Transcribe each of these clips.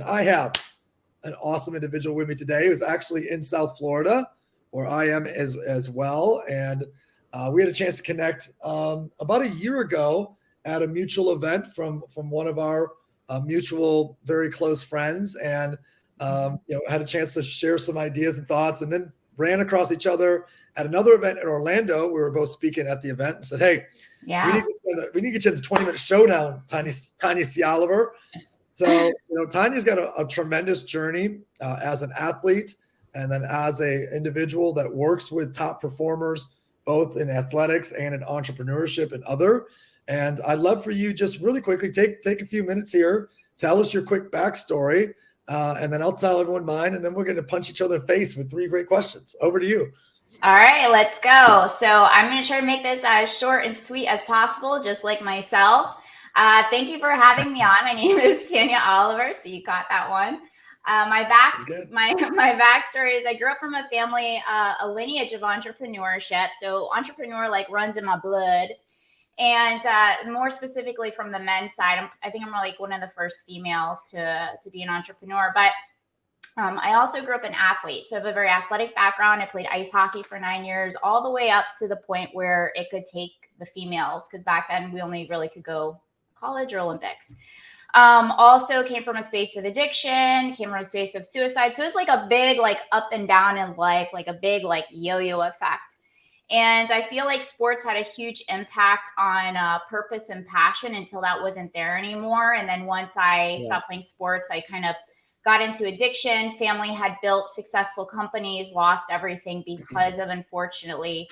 I have an awesome individual with me today who's actually in South Florida, where I am as well. And we had a chance to connect about a year ago at a mutual event from one of our mutual, very close friends, and had a chance to share some ideas and thoughts, and then ran across each other at another event in Orlando. We were both speaking at the event and said, "Hey, we need to get you into 20-minute showdown, Tanya C. Oliver." So, Tanya's got a tremendous journey as an athlete, and then as a individual that works with top performers, both in athletics and in entrepreneurship and other. And I'd love for you just really quickly, take a few minutes here, tell us your quick backstory, and then I'll tell everyone mine, and then we're going to punch each other in the face with 3 great questions. Over to you. All right, let's go. So I'm going to try to make this as short and sweet as possible, just like myself. Thank you for having me on. My name is Tanya Oliver, so you got that one. My backstory is I grew up from a family, a lineage of entrepreneurship. So entrepreneur runs in my blood. And more specifically from the men's side, I think I'm like one of the first females to be an entrepreneur. But I also grew up an athlete. So I have a very athletic background. I played ice hockey for 9 years, all the way up to the point where it could take the females, because back then we only really could go college or Olympics. Also came from a space of addiction, came from a space of suicide. So it was like a big up and down in life, like a big yo-yo effect. And I feel like sports had a huge impact on purpose and passion until that wasn't there anymore. And then once I stopped playing sports, I kind of got into addiction. Family had built successful companies, lost everything because of, unfortunately,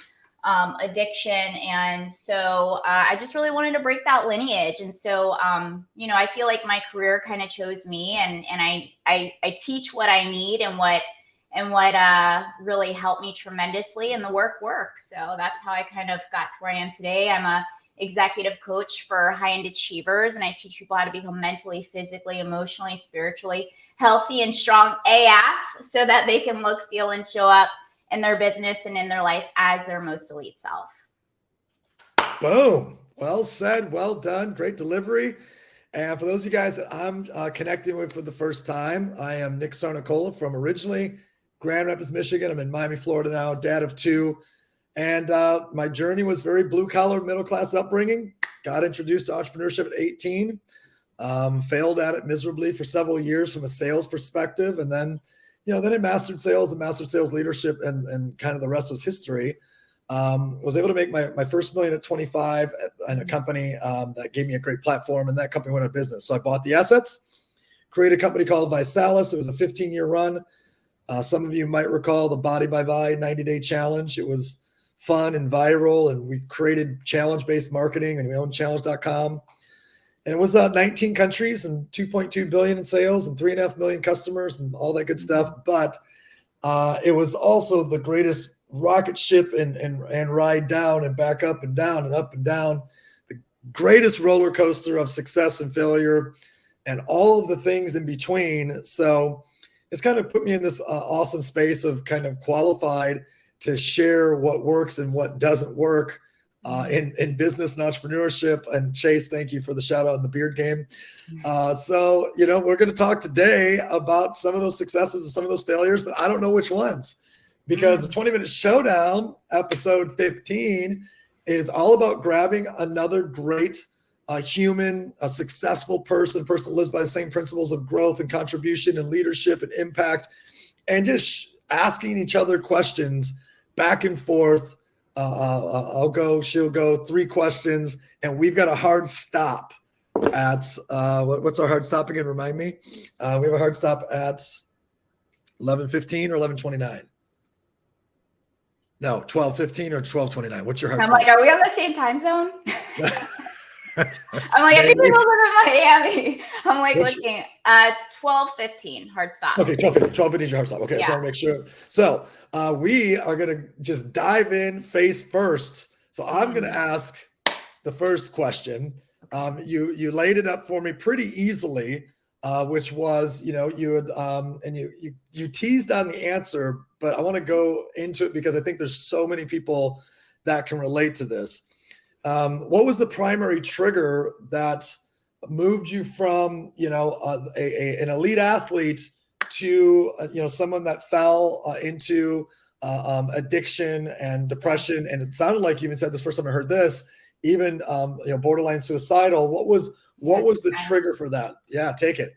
addiction. And so I just really wanted to break that lineage. And so, I feel like my career kind of chose me, and I teach what I need and what really helped me tremendously, and the work works. So that's how I kind of got to where I am today. I'm a executive coach for high-end achievers, and I teach people how to become mentally, physically, emotionally, spiritually healthy and strong AF, so that they can look, feel, and show up in their business and in their life as their most elite self. Boom. Well said. Well done. Great delivery. And for those of you guys that I'm connecting with for the first time, I am Nick Sarnicola from originally Grand Rapids, Michigan. I'm in Miami, Florida now, dad of 2. And my journey was very blue-collar, middle-class upbringing. Got introduced to entrepreneurship at 18. Failed at it miserably for several years from a sales perspective. And then, then I mastered sales and mastered sales leadership, and kind of the rest was history. Was able to make my first $1 million at 25 in a company that gave me a great platform, and that company went out of business. So I bought the assets, created a company called Visalis. It was a 15-year run. Some of you might recall the Body by Vi 90-day challenge. It was fun and viral, and we created challenge-based marketing, and we owned challenge.com. And it was 19 countries and 2.2 billion in sales and 3.5 million customers and all that good stuff. But it was also the greatest rocket ship and ride down and back up and down and up and down, the greatest roller coaster of success and failure and all of the things in between. So it's kind of put me in this awesome space of kind of qualified to share what works and what doesn't work in business and entrepreneurship. And Chase, thank you for the shout out in the beard game. So, we're going to talk today about some of those successes and some of those failures, but I don't know which ones, because the 20-minute showdown episode 15 is all about grabbing another great human, a successful person that lives by the same principles of growth and contribution and leadership and impact, and just asking each other questions back and forth. I'll go, she'll go, 3 questions, and we've got a hard stop at what's our hard stop again? Remind me. We have a hard stop at 11:15 or 11:29. No, 12:15 or 12:29. What's your hard stop? I'm like, are we on the same time zone? I'm like, I think we live in Miami. I'm like looking at 12:15 hard stop. Okay, 12:15 is your hard stop. Okay, I just want to make sure. So we are going to just dive in face first. So I'm going to ask the first question. You laid it up for me pretty easily, which was, you had and you teased on the answer, but I want to go into it because I think there's so many people that can relate to this. What was the primary trigger that moved you from, an elite athlete to, someone that fell into addiction and depression. And it sounded like you even said this first time I heard this, even, borderline suicidal. What was the trigger for that? Yeah, take it.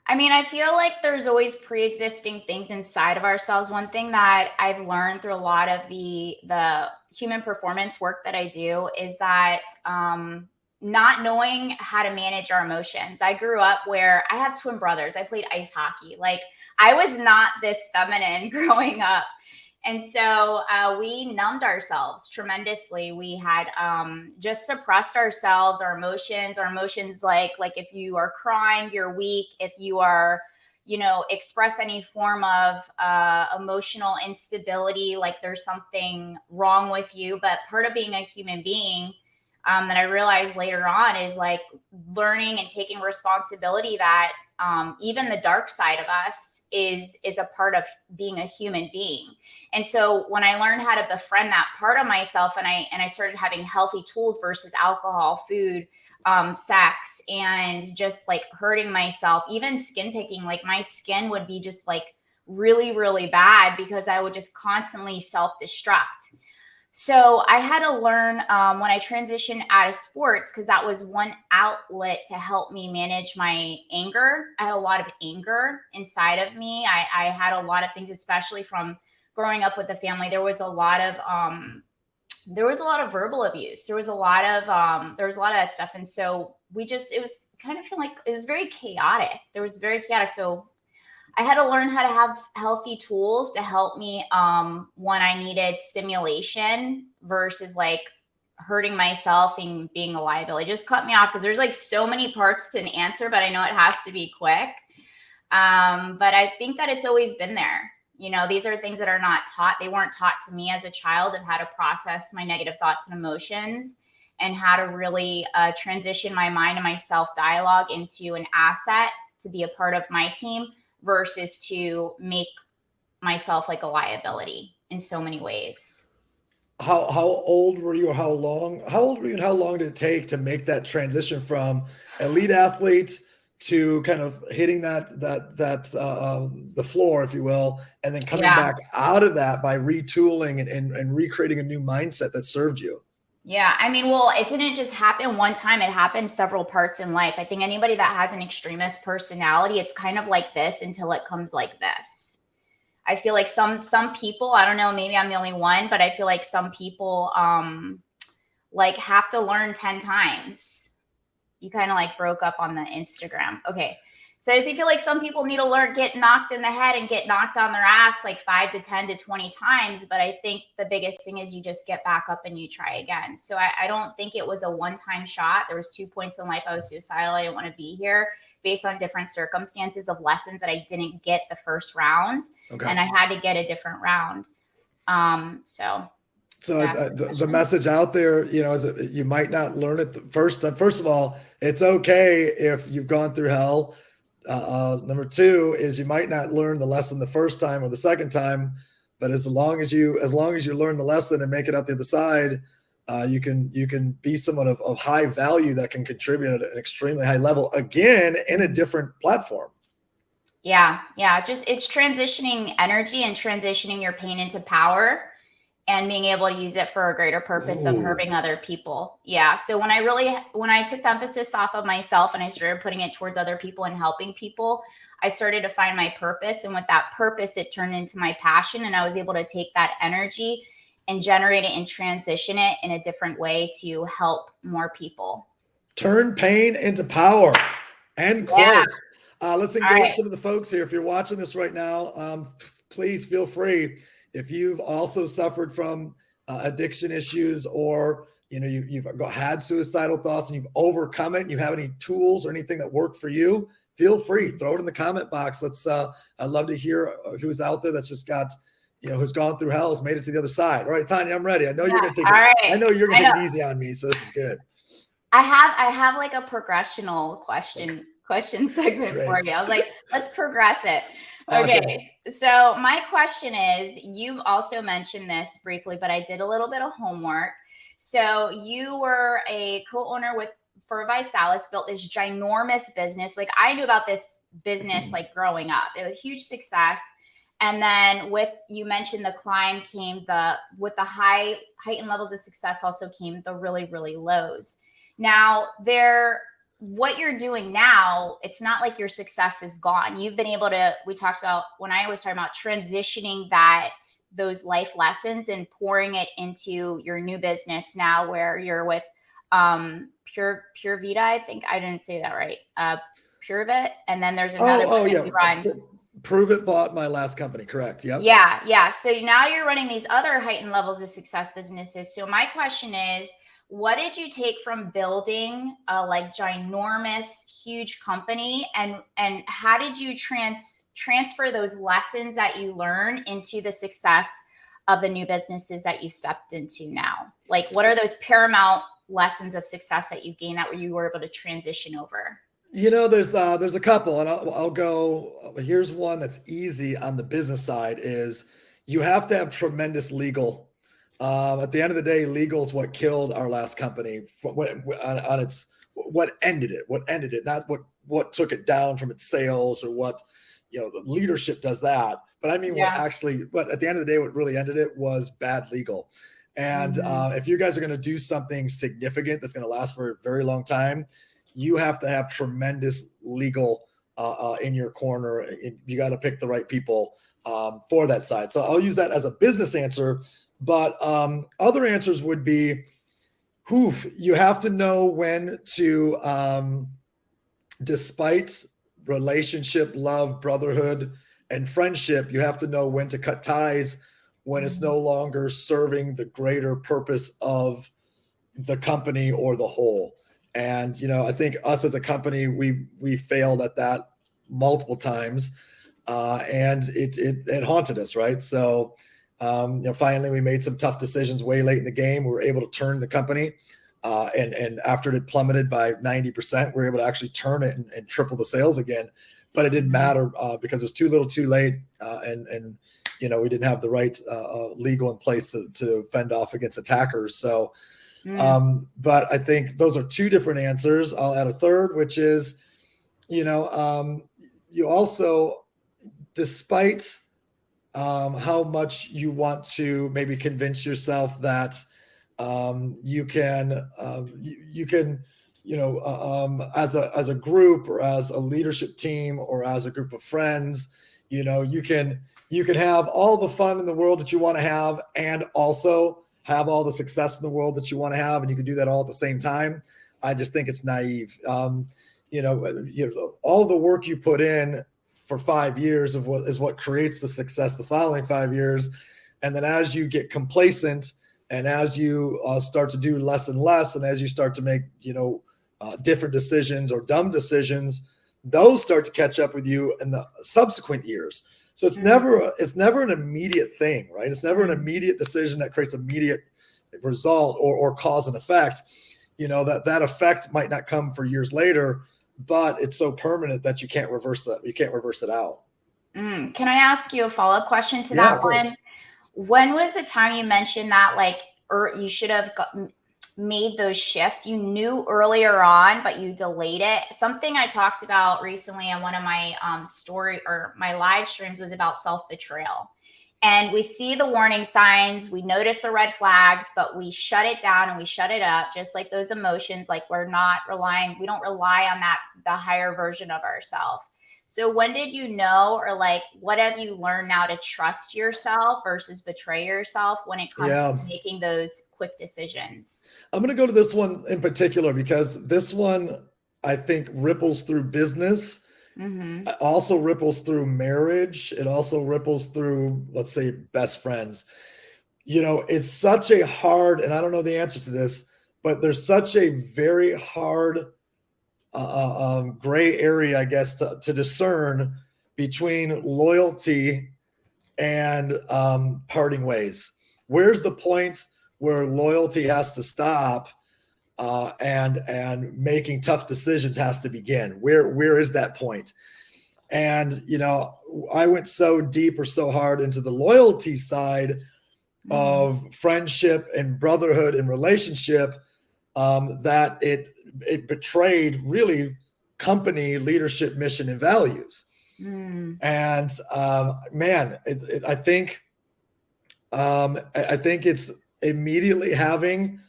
I mean, I feel like there's always pre-existing things inside of ourselves. One thing that I've learned through a lot of the human performance work that I do is that not knowing how to manage our emotions. I grew up where I have twin brothers. I played ice hockey. Like, I was not this feminine growing up. And so we numbed ourselves tremendously. We had just suppressed ourselves, our emotions, like if you are crying, you're weak. If you are, express any form of emotional instability, like there's something wrong with you. But part of being a human being that I realized later on is like learning and taking responsibility that even the dark side of us is a part of being a human being. And so when I learned how to befriend that part of myself, and I started having healthy tools versus alcohol, food, sex, and just like hurting myself, even skin picking, like my skin would be just like really, really bad because I would just constantly self-destruct. So I had to learn when I transitioned out of sports, because that was one outlet to help me manage my anger. I had a lot of anger inside of me. I had a lot of things, especially from growing up with the family. There was a lot of verbal abuse. There was a lot of that stuff. And so it was kind of feeling like it was very chaotic. So I had to learn how to have healthy tools to help me when I needed stimulation versus like hurting myself and being a liability. Just cut me off because there's like so many parts to an answer, but I know it has to be quick. But I think that it's always been there. These are things that are not taught. They weren't taught to me as a child of how to process my negative thoughts and emotions and how to really transition my mind and my self-dialogue into an asset to be a part of my team versus to make myself like a liability in so many ways. How old were you, or how old were you, and how long did it take to make that transition from elite athlete to kind of hitting the floor, if you will, and then coming back out of that by retooling and recreating a new mindset that served you? Yeah, I mean, well, it didn't just happen one time. It happened several parts in life. I think anybody that has an extremist personality, it's kind of like this until it comes like this. I feel like some people, I don't know, maybe I'm the only one, but I feel like some people like have to learn 10 times. You kind of like broke up on the Instagram. Okay. So I feel like some people need to get knocked in the head and get knocked on their ass like 5 to 10 to 20 times. But I think the biggest thing is you just get back up and you try again. So I don't think it was a one-time shot. There was 2 points in life I was suicidal. I didn't want to be here based on different circumstances of lessons that I didn't get the first round. Okay. And I had to get a different round. So the message out there, is that you might not learn it the first time. First of all, it's okay if you've gone through hell. Number two is you might not learn the lesson the first time or the second time, but as long as you learn the lesson and make it out the other side, you can be someone of high value that can contribute at an extremely high level, again, in a different platform. Yeah. Just it's transitioning energy and transitioning your pain into power and being able to use it for a greater purpose of hurting other people. Yeah. So when I took the emphasis off of myself and I started putting it towards other people and helping people, I started to find my purpose. And with that purpose, it turned into my passion. And I was able to take that energy and generate it and transition it in a different way to help more people. Turn pain into power. End quote. Let's engage some of the folks here. If you're watching this right now, please feel free. If you've also suffered from addiction issues, or you've had suicidal thoughts and you've overcome it, and you have any tools or anything that worked for you, feel free, throw it in the comment box. I'd love to hear who's out there that's just got, who's gone through hell, has made it to the other side. All right, Tanya, I'm ready. I know you're gonna take it. Right. I know you're gonna take it easy on me, so this is good. I have like a progressional question segment for you. I was like, let's progress it. Awesome. Okay, so my question is, you've also mentioned this briefly, but I did a little bit of homework. So you were a co-owner for Visalis, built this ginormous business. Like I knew about this business like growing up. It was a huge success. And then you mentioned the climb came with the heightened levels of success also came the really, really lows. Now what you're doing now, it's not like your success is gone. You've been able to, when I was talking about transitioning those life lessons and pouring it into your new business now where you're with Pure Vita. I think I didn't say that right. Pure Vit. And then there's another one that you run. Prove It bought my last company, correct? Yep. Yeah. So now you're running these other heightened levels of success businesses. So my question is, what did you take from building a like ginormous, huge company, and how did you transfer those lessons that you learn into the success of the new businesses that you stepped into now? Like, what are those paramount lessons of success that you gained that you were able to transition over? There's a couple, and I'll go. Here's one that's easy on the business side: is you have to have tremendous legal. At the end of the day, legal is what killed our last company. What ended it, not what took it down from its sales or what, the leadership does that. But I mean, but at the end of the day, what really ended it was bad legal. And if you guys are going to do something significant that's going to last for a very long time, you have to have tremendous legal in your corner. You got to pick the right people for that side. So I'll use that as a business answer. But other answers would be, you have to know when to, despite relationship, love, brotherhood, and friendship, you have to know when to cut ties when it's no longer serving the greater purpose of the company or the whole. And, I think us as a company, we failed at that multiple times, and it haunted us, right? So, finally we made some tough decisions way late in the game. We were able to turn the company, and after it had plummeted by 90%, we were able to actually turn it and triple the sales again. But it didn't matter because it was too little, too late, and we didn't have the right legal in place to fend off against attackers. So. But I think those are two different answers. I'll add a third, which is, you also, despite how much you want to maybe convince yourself that you can, as a group or as a leadership team or as a group of friends, you can have all the fun in the world that you want to have and also have all the success in the world that you want to have, and you can do that all at the same time. I just think it's naive. All the work you put in for 5 years is what creates the success the following 5 years. And then as you get complacent and as you start to do less and less, and as you start to make, different decisions or dumb decisions, those start to catch up with you in the subsequent years. So it's never an immediate thing, right? It's never an immediate decision that creates immediate result or cause and effect. That effect might not come for years later, but it's so permanent that you can't reverse that. You can't reverse it out. Can I ask you a follow-up question to that one? When was the time you mentioned that, you should have made those shifts? You knew earlier on, but you delayed it. Something I talked about recently on one of my my live streams was about self-betrayal. And we see the warning signs, we notice the red flags, but we shut it down and we shut it up, just like those emotions. Like we don't rely on the higher version of ourselves. So when did you know, or what have you learned now to trust yourself versus betray yourself when it comes to making those quick decisions? I'm going to go to this one in particular because this one, I think, ripples through business. It also ripples through marriage. It also ripples through, let's say, best friends. It's such a hard, and I don't know the answer to this, but there's such a very hard gray area, I guess, to discern between loyalty and parting ways. Where's the point where loyalty has to stop and making tough decisions has to begin? Where is that point? And I went so deep or so hard into the loyalty side of friendship and brotherhood and relationship that it it betrayed really company leadership, mission, and values. Mm. And man, I think it's immediately having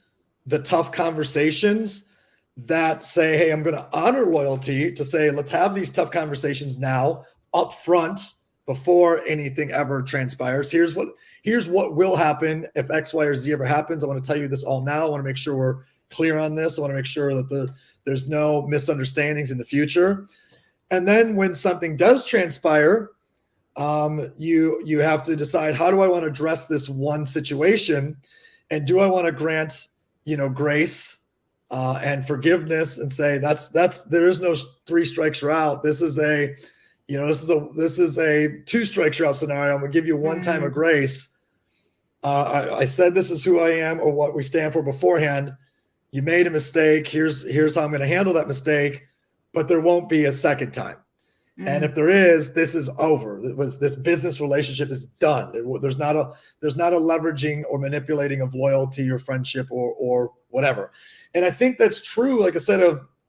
the tough conversations that say, hey, I'm going to honor loyalty, to say, let's have these tough conversations now up front before anything ever transpires. Here's what will happen if X, Y, or Z ever happens. I want to tell you this all now. I want to make sure we're clear on this. I want to make sure that there's no misunderstandings in the future. And then when something does transpire, you have to decide, how do I want to address this one situation? And do I want to grant, grace and forgiveness and say, there is no 3 strikes you're out. This is a 2 strikes you're out scenario. I'm gonna give you one time of grace. I said, this is who I am, or what we stand for beforehand. You made a mistake. Here's how I'm going to handle that mistake, but there won't be a second time. And if there is, this is over. This business relationship is done. There's not a leveraging or manipulating of loyalty or friendship or whatever. And I think that's true, like I said,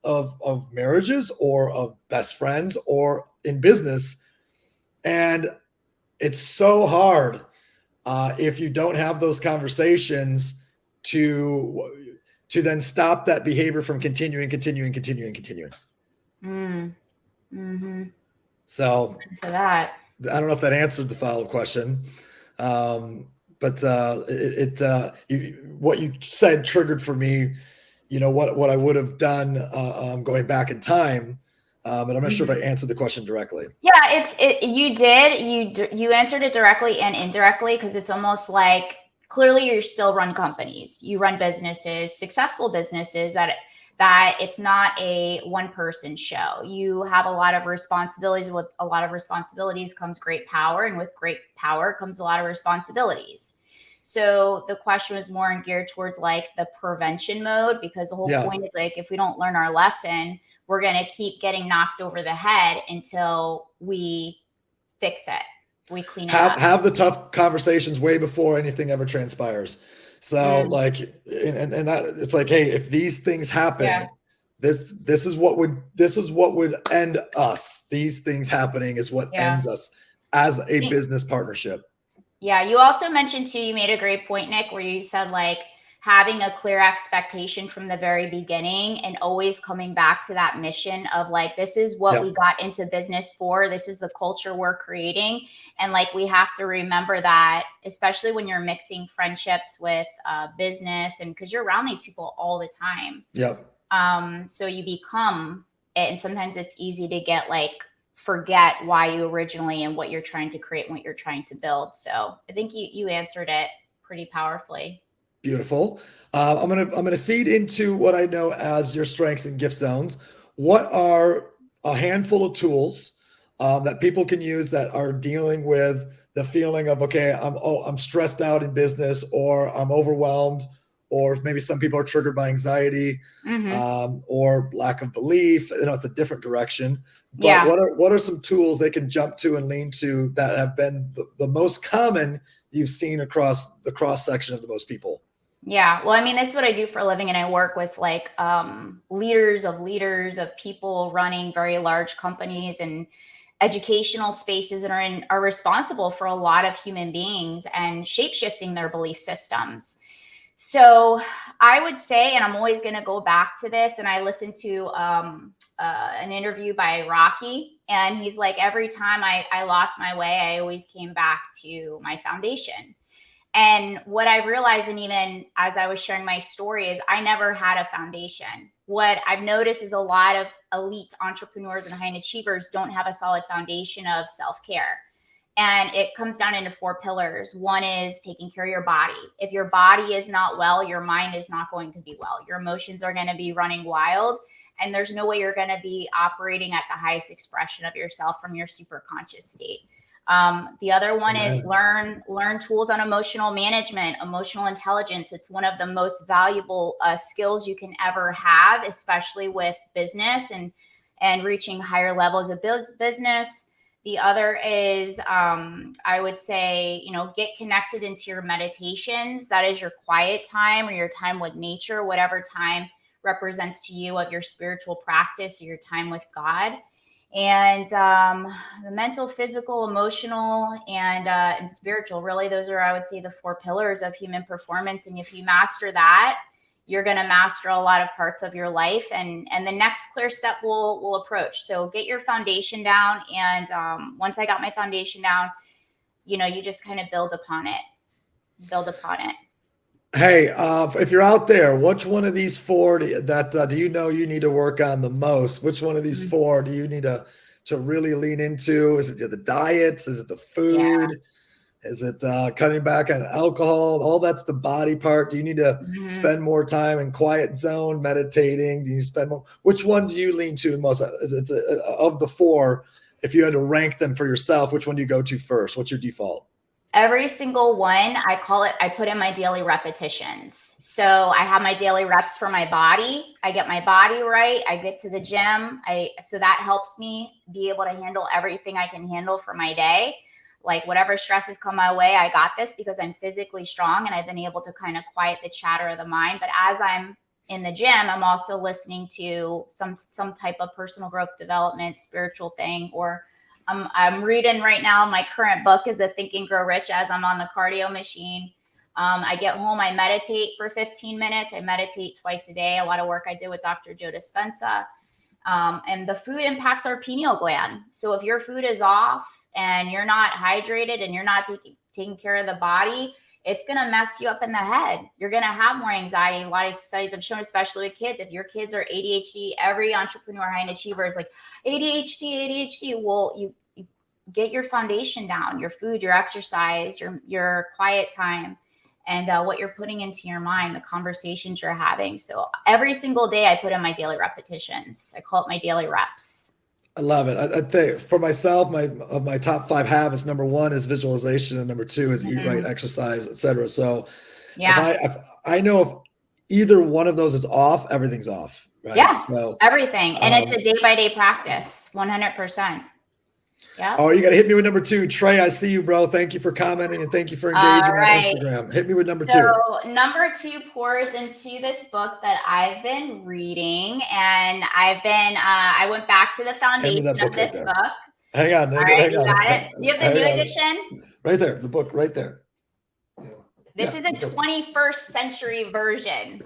of marriages or of best friends or in business. And it's so hard if you don't have those conversations to then stop that behavior from continuing. So to that, I don't know if that answered the follow-up question, but what you said triggered for me, what I would have done going back in time, but I'm not sure if I answered the question directly. Yeah, you answered it directly and indirectly, because it's almost like, clearly you still run companies, you run businesses, successful businesses, that it's not a one-person show. You have a lot of responsibilities. With a lot of responsibilities comes great power, and with great power comes a lot of responsibilities. So the question was more geared towards like the prevention mode, because the whole point is like, if we don't learn our lesson, we're going to keep getting knocked over the head until we fix it. We clean it up. Have the tough conversations way before anything ever transpires. So like, and that it's like, hey, if these things happen, this is what would end us. These things happening is what ends us as a business partnership. Yeah. You also mentioned too, you made a great point, Nick, where you said like having a clear expectation from the very beginning and always coming back to that mission of like, this is what we got into business for. This is the culture we're creating. And like, we have to remember that, especially when you're mixing friendships with business, and because you're around these people all the time. So you become it. And sometimes it's easy to get like, forget why you originally and what you're trying to create and what you're trying to build. So I think you answered it pretty powerfully. Beautiful. I'm gonna feed into what I know as your strengths and gift zones. What are a handful of tools that people can use that are dealing with the feeling of, okay, I'm stressed out in business, or I'm overwhelmed, or maybe some people are triggered by anxiety or lack of belief. It's a different direction. But what are some tools they can jump to and lean to that have been the most common you've seen across the cross section of the most people? Yeah. Well, I mean, this is what I do for a living. And I work with like leaders of people running very large companies and educational spaces, and are responsible for a lot of human beings and shape-shifting their belief systems. So I would say, and I'm always going to go back to this, and I listened to an interview by Rocky, and he's like, every time I lost my way, I always came back to my foundation. And what I realized, and even as I was sharing my story, is I never had a foundation. What I've noticed is a lot of elite entrepreneurs and high achievers don't have a solid foundation of self-care. And it comes down into 4 pillars. One is taking care of your body. If your body is not well, your mind is not going to be well. Your emotions are going to be running wild. And there's no way you're going to be operating at the highest expression of yourself from your super conscious state. The other one is learn tools on emotional management, emotional intelligence. It's one of the most valuable skills you can ever have, especially with business and reaching higher levels of business. The other is, I would say, get connected into your meditations. That is your quiet time or your time with nature, whatever time represents to you of your spiritual practice or your time with God. And the mental, physical, emotional, and spiritual, really, those are, I would say, the 4 pillars of human performance. And if you master that, you're going to master a lot of parts of your life, and the next clear step will approach. So get your foundation down. And once I got my foundation down, you just kind of build upon it. Hey, if you're out there, which one of these 4 do you need to work on the most? Which one of these 4 do you need to really lean into? Is it the diets? Is it the food? Yeah. Is it cutting back on alcohol? All that's the body part. Do you need to spend more time in quiet zone, meditating? Do you spend more? Which one do you lean to the most? Is it of the 4? If you had to rank them for yourself, which one do you go to first? What's your default? Every single one, I put in my daily repetitions. So I have my daily reps for my body. I get my body right. I get to the gym. So that helps me be able to handle everything I can handle for my day. Like whatever stresses come my way, I got this because I'm physically strong and I've been able to kind of quiet the chatter of the mind. But as I'm in the gym, I'm also listening to some type of personal growth development, spiritual thing, or I'm reading right now. My current book is a Think and Grow Rich as I'm on the cardio machine. I get home, I meditate for 15 minutes. I meditate twice a day. A lot of work I did with Dr. Joe Dispenza. And the food impacts our pineal gland. So if your food is off and you're not hydrated and you're not taking care of the body, it's going to mess you up in the head. You're going to have more anxiety. A lot of studies have shown, especially with kids, if your kids are ADHD, every entrepreneur, high achiever is like ADHD. Well, you get your foundation down, your food, your exercise, your quiet time, and what you're putting into your mind, the conversations you're having. So every single day I put in my daily repetitions. I call it my daily reps. I love it. I think for myself, my top 5 habits, number 1 is visualization, and number 2 is eat right, exercise, etc. So if I know if either one of those is off, everything's off. Right? Yeah, so, everything. And it's a day-by-day practice, 100%. Yeah. Oh, you got to hit me with number 2. Trey, I see you, bro. Thank you for commenting and thank you for engaging on Instagram. Hit me with number 2. So number 2 pours into this book that I've been reading, and I went back to the foundation of this book. Hang on. All right, you got it? Do you have the new edition? Right there. The book right there. This is a 21st century version.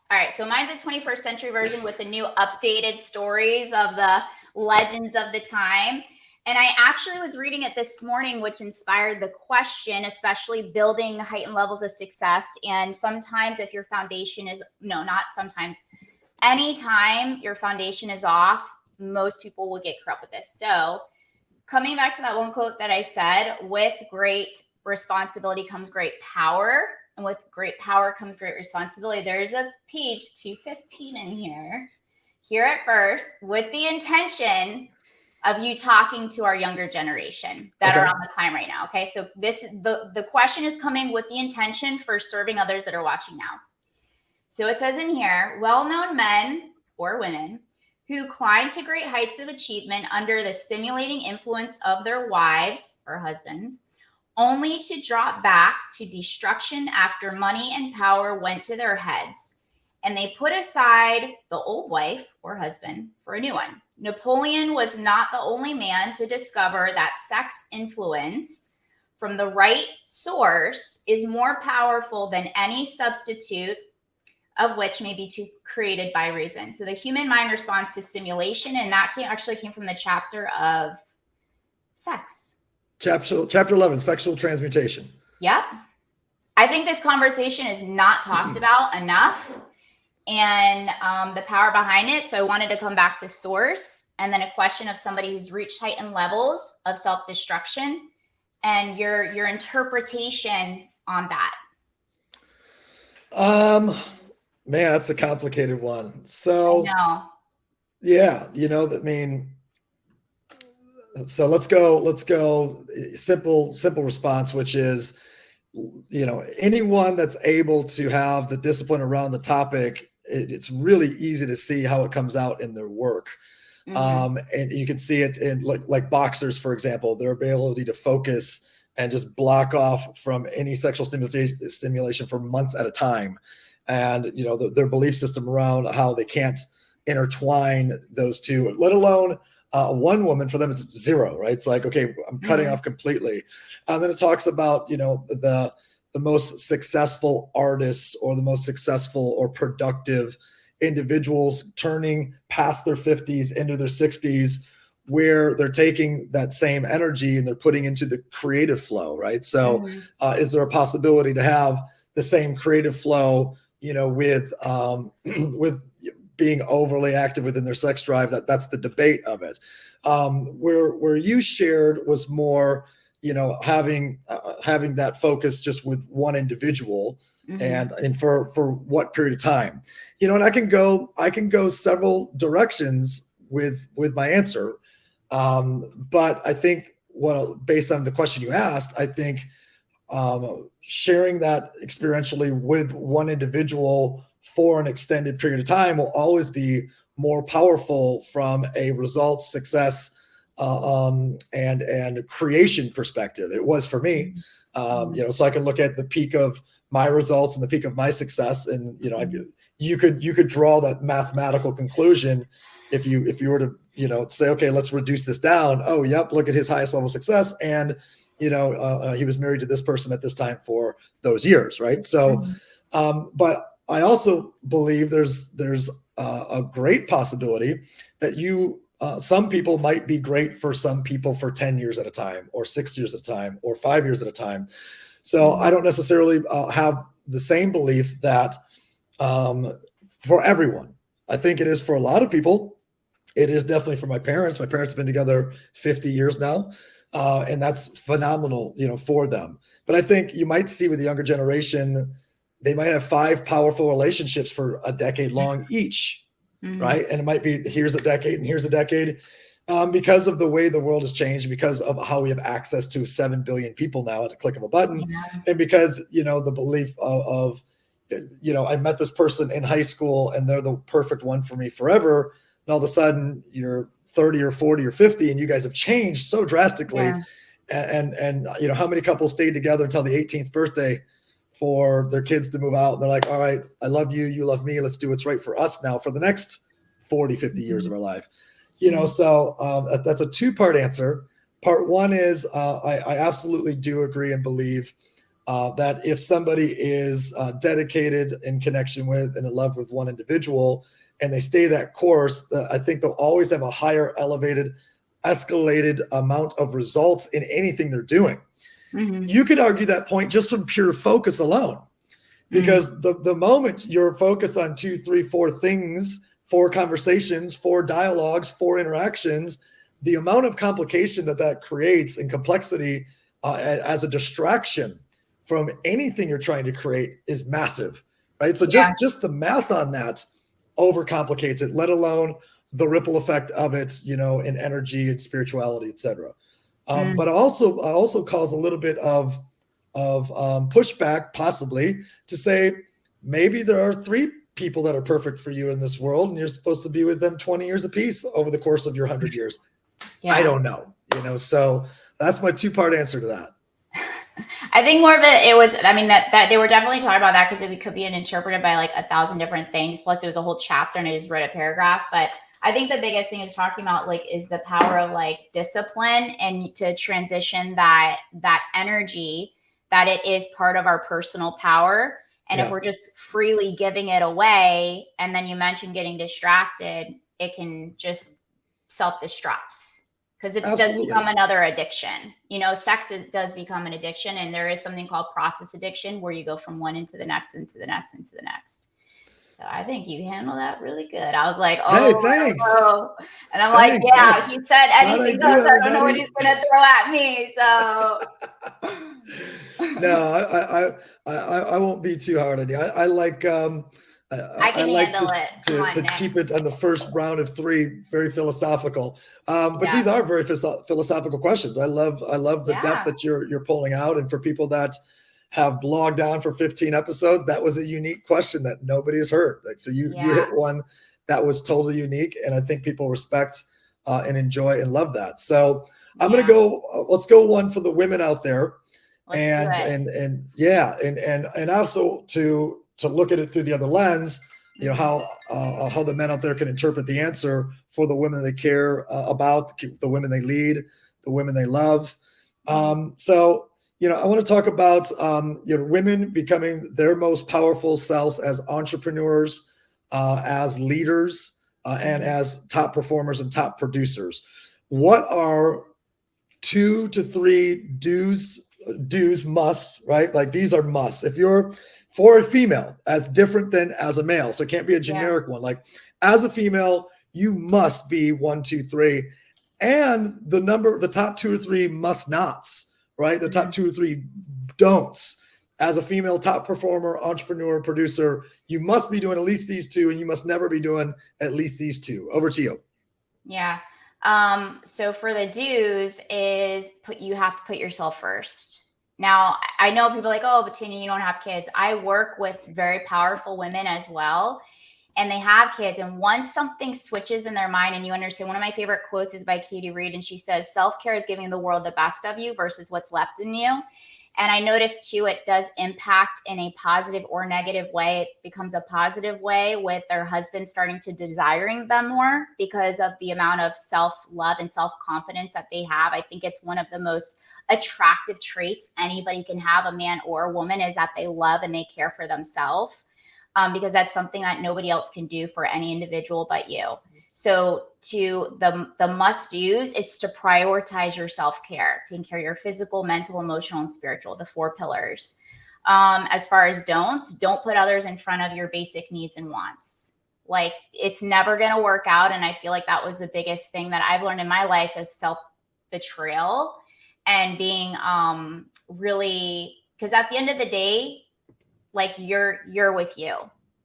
All right, so mine's a 21st century version with the new updated stories of the legends of the time. And I actually was reading it this morning, which inspired the question, especially building heightened levels of success. And sometimes if your foundation is, no, not sometimes, anytime your foundation is off, most people will get corrupt with this. So coming back to that one quote that I said, with great responsibility comes great power. And with great power comes great responsibility. There's a page 215 in here. Here at first, with the intention of you talking to our younger generation that are on the climb right now. Okay. So the question is coming with the intention for serving others that are watching now. So it says in here, well-known men or women who climb to great heights of achievement under the stimulating influence of their wives or husbands, only to drop back to destruction after money and power went to their heads. And they put aside the old wife or husband for a new one. Napoleon was not the only man to discover that sex influence from the right source is more powerful than any substitute, of which may be created by reason. So the human mind responds to stimulation, and that actually came from the chapter of sex. Chapter 11, sexual transmutation. Yep. I think this conversation is not talked about enough, and the power behind it. So I wanted to come back to source, and then a question of somebody who's reached heightened levels of self-destruction and your interpretation on that. Man, that's a complicated one. So yeah, so let's go simple response, which is, anyone that's able to have the discipline around the topic, it's really easy to see how it comes out in their work. And you can see it in like boxers, for example, their ability to focus and just block off from any sexual stimulation for months at a time. and their belief system around how they can't intertwine those two, let alone one woman. For them, it's zero, right? It's like, okay, I'm cutting off completely. And then it talks about the most successful artists or the most successful or productive individuals turning past their 50s into their 60s, where they're taking that same energy and they're putting into the creative flow, right? So is there a possibility to have the same creative flow, with with being overly active within their sex drive? That's the debate of it. Where you shared was more, having that focus just with one individual, and for what period of time, and I can go several directions with my answer. But I think based on the question you asked, I think sharing that experientially with one individual for an extended period of time will always be more powerful from a results, success, and creation perspective. It was for me, so I can look at the peak of my results and the peak of my success, and you could draw that mathematical conclusion if you were to say, okay, let's reduce this down. Oh, yep, look at his highest level of success, and he was married to this person at this time for those years, right? So, but I also believe there's a great possibility that some people might be great for some people for 10 years at a time, or 6 years at a time, or 5 years at a time. So I don't necessarily have the same belief that for everyone. I think it is for a lot of people. It is definitely for my parents. My parents have been together 50 years now, and that's phenomenal, for them. But I think you might see with the younger generation, they might have 5 powerful relationships for a decade long each, right? And it might be here's a decade and here's a decade, because of the way the world has changed, because of how we have access to 7 billion people now at the click of a button, and because the belief of I met this person in high school and they're the perfect one for me forever. And all of a sudden you're 30 or 40 or 50 and you guys have changed so drastically. And how many couples stayed together until the 18th birthday for their kids to move out? And they're like, all right, I love you, you love me, let's do what's right for us now for the next 40, 50 years of our life. So that's a 2-part answer. Part 1 is I absolutely do agree and believe that if somebody is dedicated in connection with and in love with one individual and they stay that course, I think they'll always have a higher elevated, escalated amount of results in anything they're doing. You could argue that point just from pure focus alone, because the moment you're focused on 2, 3, 4 things, 4 conversations, 4 dialogues, 4 interactions, the amount of complication that creates and complexity as a distraction from anything you're trying to create is massive, right? So just the math on that overcomplicates it, let alone the ripple effect of it, in energy and spirituality, etc. But also cause a little bit of pushback, possibly, to say maybe there are 3 people that are perfect for you in this world, and you're supposed to be with them 20 years apiece over the course of your 100 years. I don't know, so that's my 2-part answer to that. I think more of it was, that they were definitely talking about that because it could be interpreted by like 1,000 different things. Plus it was a whole chapter and I just read a paragraph. But I think the biggest thing is talking about is the power of discipline and to transition that energy, that it is part of our personal power. And if we're just freely giving it away, and then you mentioned getting distracted, it can just self-destruct. Because it does become another addiction. Sex does become an addiction, and there is something called process addiction where you go from one into the next, into the next, into the next. So I think you handle that really good. I was like, oh, hey, thanks. Oh. And I'm like, yeah, he said anything else. I don't know what he's going to throw at me. So no, I won't be too hard on you. I like I like to keep it on the first round of 3, very philosophical. But these are very philosophical questions. I love the depth that you're pulling out. And for people that have logged on for 15 episodes, that was a unique question that nobody has heard. So you hit one that was totally unique, and I think people respect and enjoy and love that. So I'm gonna go. Let's go one for the women out there, and also to look at it through the other lens, how the men out there can interpret the answer for the women they care about, the women they lead, the women they love. So I want to talk about women becoming their most powerful selves as entrepreneurs, as leaders, and as top performers and top producers. What are 2 to 3 do's, musts, right? Like these are musts. If you're for a female, as different than as a male, so it can't be a generic one. Like as a female, you must be 1, 2, 3, and the top 2 or 3 must nots, right? The top 2 or 3 don'ts. As a female top performer, entrepreneur, producer, you must be doing at least these 2, and you must never be doing at least these 2. Over to you. Yeah. So for the do's is you have to put yourself first. Now, I know people are like, oh, but Tanya, you don't have kids. I work with very powerful women as well, and they have kids. And once something switches in their mind and you understand, one of my favorite quotes is by Katie Reed, and she says, self-care is giving the world the best of you versus what's left in you. And I noticed too, it does impact in a positive or negative way. It becomes a positive way with their husband starting to desiring them more because of the amount of self-love and self-confidence that they have. I think it's one of the most attractive traits anybody can have, a man or a woman, is that they love and they care for themselves, because that's something that nobody else can do for any individual but you. So to the must-dos, it's to prioritize your self-care, taking care of your physical, mental, emotional, and spiritual, the 4 pillars. As far as don'ts, don't put others in front of your basic needs and wants. Like, it's never going to work out. And I feel like that was the biggest thing that I've learned in my life, is self-betrayal and being really, because at the end of the day, like you're with you.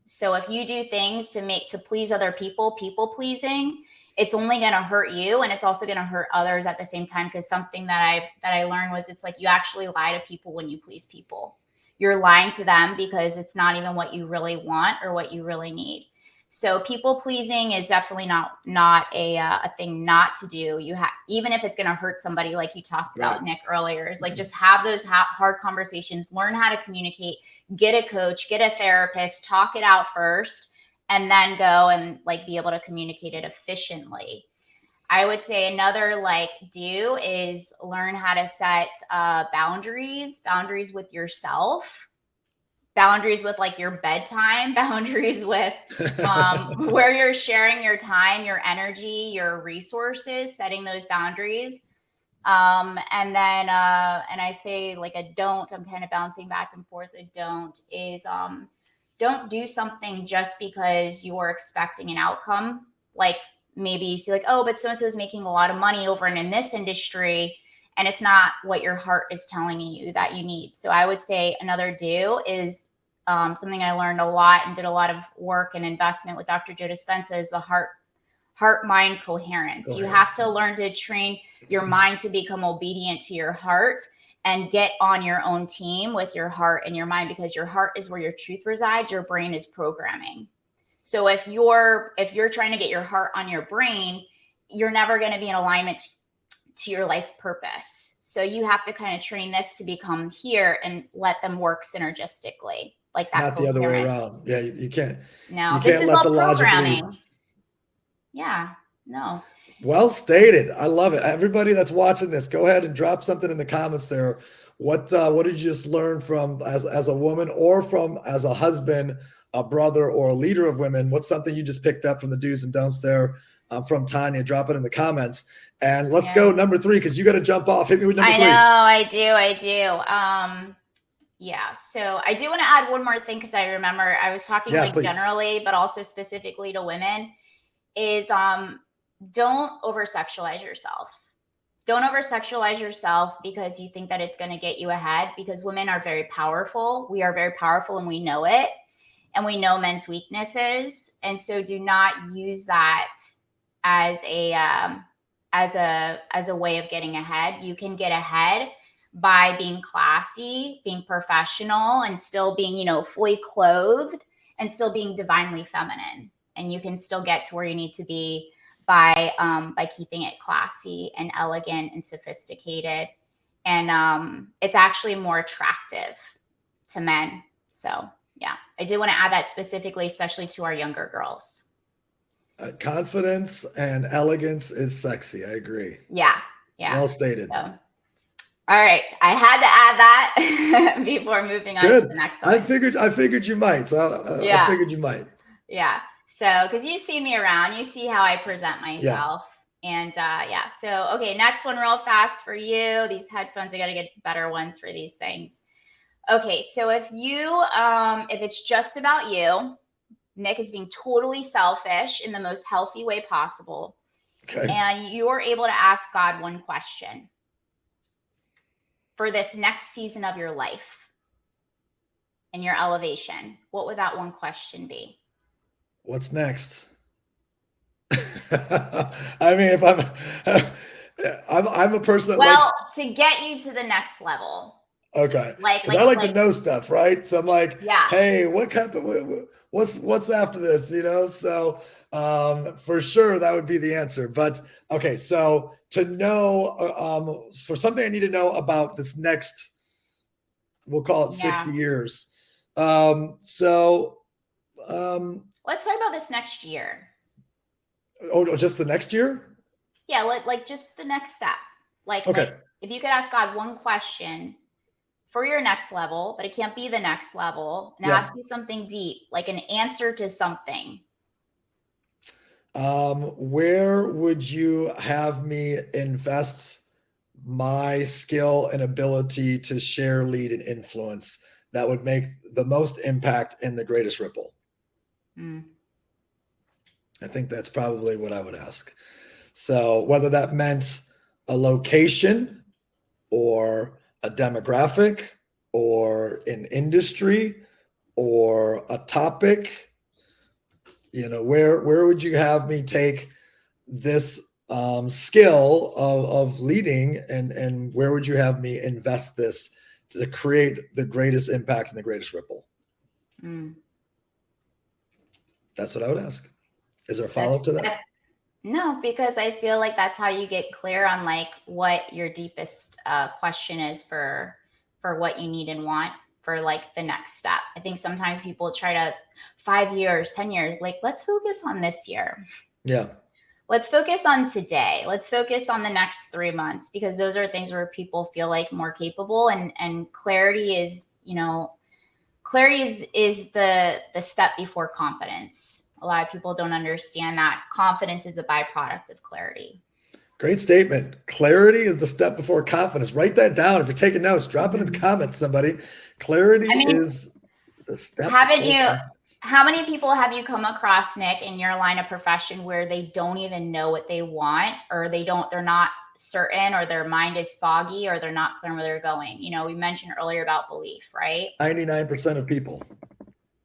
So if you do things to please other people, people pleasing, it's only going to hurt you, and it's also going to hurt others at the same time. Because something that I learned was, it's like you actually lie to people when you please people. You're lying to them because it's not even what you really want or what you really need. So people pleasing is definitely not a thing not to do. Even if it's going to hurt somebody, like you talked about, Nick, earlier, is like, just have those hard conversations, learn how to communicate, get a coach, get a therapist, talk it out first, and then go and like be able to communicate it efficiently. I would say another like do is learn how to set boundaries with yourself. Boundaries with like your bedtime, boundaries with where you're sharing your time, your energy, your resources, setting those boundaries. And then, and I say like a don't, I'm kind of bouncing back and forth. A don't is, don't do something just because you are expecting an outcome. Like maybe you see like, oh, but so-and-so is making a lot of money over in this industry, and it's not what your heart is telling you that you need. So I would say another do is something I learned a lot and did a lot of work and investment with Dr. Joe Dispenza, is the heart-mind coherence. You have to learn to train your mind to become obedient to your heart and get on your own team with your heart and your mind, because your heart is where your truth resides. Your brain is programming. So if you're trying to get your heart on your brain, you're never going to be in alignment to your life purpose. So you have to kind of train this to become here and let them work synergistically, like that. Not the other way around. Yeah, you can't. No, you this can't is let all the logic programming. lead. Yeah, no. Well stated. I love it. Everybody that's watching this, go ahead and drop something in the comments there. What did you just learn from as a woman, or from as a husband, a brother, or a leader of women? What's something you just picked up from the do's and don'ts there from Tanya? Drop it in the comments. And let's go number 3, because you got to jump off. Hit me with number 3. I do. Yeah. So I do want to add one more thing, because I remember I was talking generally, but also specifically to women, is don't over-sexualize yourself. Don't over-sexualize yourself because you think that it's going to get you ahead, because women are very powerful. We are very powerful, and we know it. And we know men's weaknesses. And so do not use that as a way of getting ahead. You can get ahead by being classy, being professional, and still being, fully clothed, and still being divinely feminine. And you can still get to where you need to be by keeping it classy and elegant and sophisticated. And it's actually more attractive to men. So Yeah. I did want to add that specifically, especially to our younger girls. Confidence and elegance is sexy. I agree. Yeah. Yeah. Well stated. So, all right. I had to add that before moving on to the next one. I figured you might. So I figured you might. Yeah. So, because you see me around, you see how I present myself. Yeah. And yeah. So, okay. Next one real fast for you. These headphones, I got to get better ones for these things. Okay. So if it's just about you, Nick is being totally selfish in the most healthy way possible. Okay. And you're able to ask God one question for this next season of your life and your elevation. What would that one question be? What's next? I mean, if I'm a person that likes to get you to the next level. Okay. I like to know stuff, right? So I'm like, yeah. Hey, what happened? What's after this? You know? So for sure that would be the answer. But okay, so to know for something I need to know about this next, we'll call it 60 years. Let's talk about this next year. Oh, just the next year? Yeah, like just the next step. Like if you could ask God one question for your next level, but it can't be the next level, and ask you something deep, like an answer to something. Where would you have me invest my skill and ability to share, lead, and influence that would make the most impact and the greatest ripple? I think that's probably what I would ask. So whether that meant a location or a demographic or an industry or a topic, you know, where would you have me take this skill of leading, and where would you have me invest this to create the greatest impact and the greatest ripple? That's what I would ask. Is there a follow-up to that? No, because I feel like that's how you get clear on like what your deepest question is for what you need and want for like the next step. I think sometimes people try to 5 years, 10 years, like let's focus on this year. Yeah. Let's focus on today. Let's focus on the next 3 months, because those are things where people feel like more capable, and clarity is, is the step before confidence. A lot of people don't understand that confidence is a byproduct of clarity. Great statement. Clarity is the step before confidence. Write that down. If you're taking notes, drop it in the comments, somebody. Clarity is the step. How many people have you come across, Nick, in your line of profession where they don't even know what they want, or they're not certain, or their mind is foggy, or they're not clear where they're going? We mentioned earlier about belief, right? 99% of people.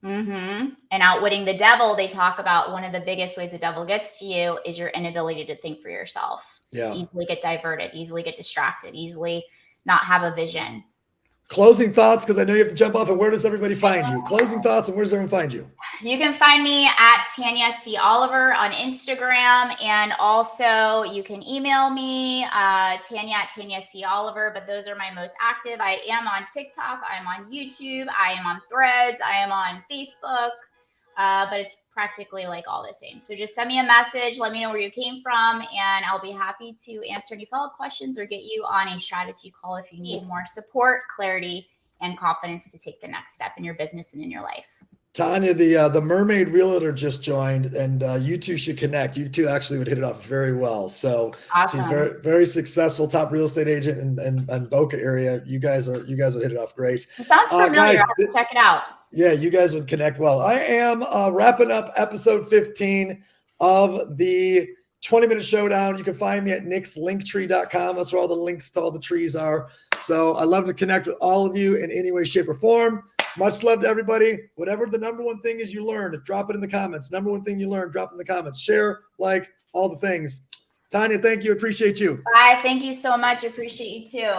And outwitting the devil, they talk about one of the biggest ways the devil gets to you is your inability to think for yourself. Yeah. Easily get diverted, easily get distracted, easily not have a vision. Closing thoughts, because I know you have to jump off. And where does everybody find you? Closing thoughts, and where does everyone find you? You can find me at Tanya C. Oliver on Instagram, and also you can email me, Tanya at Tanya C. Oliver, but those are my most active. I am on TikTok, I'm on YouTube, I am on Threads, I am on Facebook, but it's practically like all the same. So just send me a message, let me know where you came from, and I'll be happy to answer any follow-up questions or get you on a strategy call if you need more support, clarity, and confidence to take the next step in your business and in your life. Tanya, the mermaid realtor just joined, and you two should connect. You two actually would hit it off very well. So awesome. She's very, very successful, top real estate agent in Boca area. You guys would hit it off great. It sounds familiar. Guys, I'll have to check it out. Yeah, you guys would connect well. I am wrapping up episode 15 of the 20-minute showdown. You can find me at nickslinktree.com. That's where all the links to all the trees are. So I love to connect with all of you in any way, shape, or form. Much love to everybody. Whatever the number one thing is you learned, drop it in the comments. Number one thing you learned, drop it in the comments. Share, like, all the things. Tanya, thank you. Appreciate you. Bye. Thank you so much. Appreciate you too.